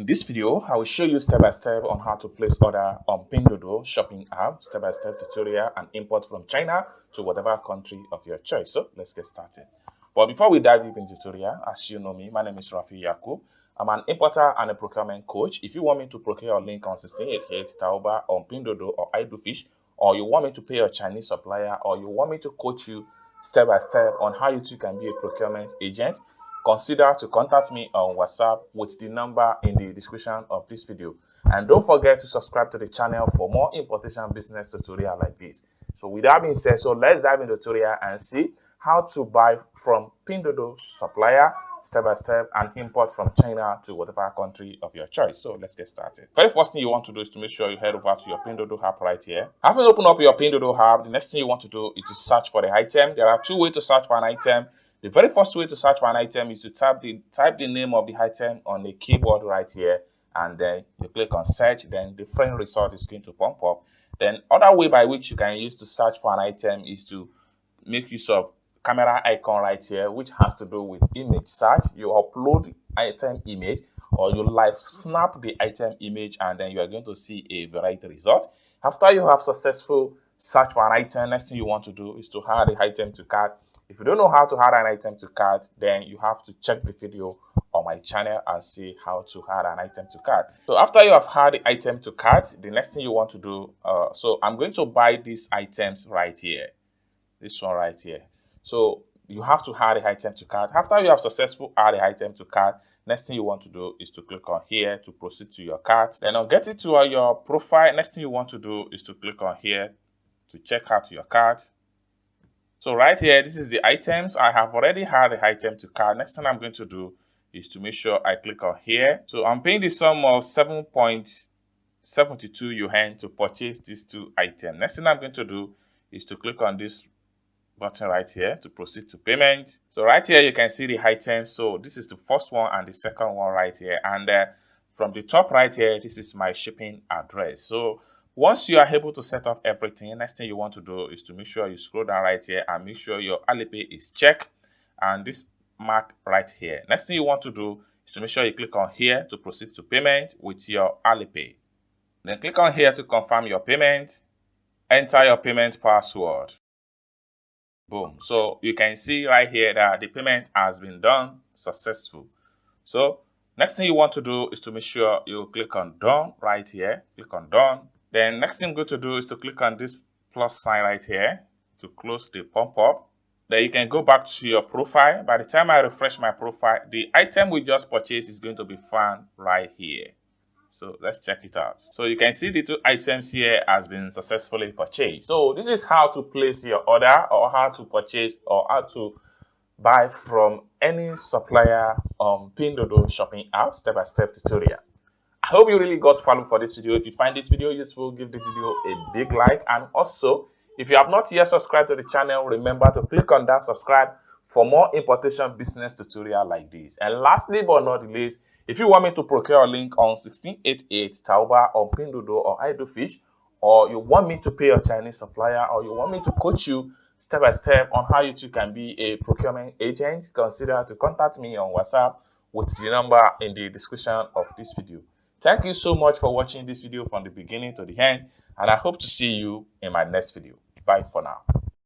this video, I will show you step by step on how to place order on Pinduoduo shopping app, step by step tutorial and import from China to whatever country of your choice. So let's get started. But before we dive deep into tutorial, as you know me, my name is Rafi Yakub. I'm an importer and a procurement coach. If you want me to procure your link on 1688 Taoba on Pinduoduo or iDoFish, or you want me to pay your Chinese supplier, or you want me to coach you step by step on how you too can be a procurement agent, consider to contact me on WhatsApp with the number in the description of this video. And don't forget to subscribe to the channel for more importation business tutorial like this. So with that being said, so let's dive into the tutorial and see how to buy from Pinduoduo supplier step by step and import from China to whatever country of your choice. So let's get started. Very first thing you want to do is to make sure you head over to your Pinduoduo app right here. After you open up your Pinduoduo app, the next thing you want to do is to search for the item. There are two ways to search for an item. The very first way to search for an item is to type the name of the item on the keyboard right here, and then you click on search. Then the different result is going to pop up. Then other way by which you can use to search for an item is to make use of camera icon right here, which has to do with image search. You upload the item image or you live snap the item image, and then you are going to see a variety result. After you have successful search for an item, next thing you want to do is to add the item to cart. If you don't know how to add an item to cart, then you have to check the video on my channel and see how to add an item to cart. So after you have added the item to cart, the next thing you want to do, so I'm going to buy these items right here, this one right here. So you have to add the item to cart. After you have successfully added the item to cart, next thing you want to do is to click on here to proceed to your cart. Then I'll get it to your profile. Next thing you want to do is to click on here to check out your cart. So right here, this is the items. I have already had the item to cart. Next thing I'm going to do is to make sure I click on here. So I'm paying the sum of 7.72 yuan to purchase these two items. Next thing I'm going to do is to click on this button right here to proceed to payment. So right here, you can see the items. So this is the first one and the second one right here. And from the top right here, this is my shipping address. So once you are able to set up everything, next thing you want to do is to make sure you scroll down right here and make sure your Alipay is checked and this mark right here. Next thing you want to do is to make sure you click on here to proceed to payment with your Alipay. Then click on here to confirm your payment. Enter your payment password. Boom. So you can see right here that the payment has been done successful. So next thing you want to do is to make sure you click on done right here. Click on done. Then next thing I'm going to do is to click on this plus sign right here to close the pop-up. Then you can go back to your profile. By the time I refresh my profile, the item we just purchased is going to be found right here. So let's check it out. So you can see the two items here has been successfully purchased. So this is how to place your order or how to purchase or how to buy from any supplier on Pinduoduo shopping app step-by-step tutorial. I hope you really got value for this video. If you find this video useful, give this video a big like. And also, if you have not yet subscribed to the channel, remember to click on that subscribe for more importation business tutorial like this. And lastly but not the least, if you want me to procure a link on 1688 Taoba or Pinduoduo or iDoFish, or you want me to pay your Chinese supplier, or you want me to coach you step by step on how you too can be a procurement agent, consider to contact me on WhatsApp with the number in the description of this video. Thank you so much for watching this video from the beginning to the end, and I hope to see you in my next video. Bye for now.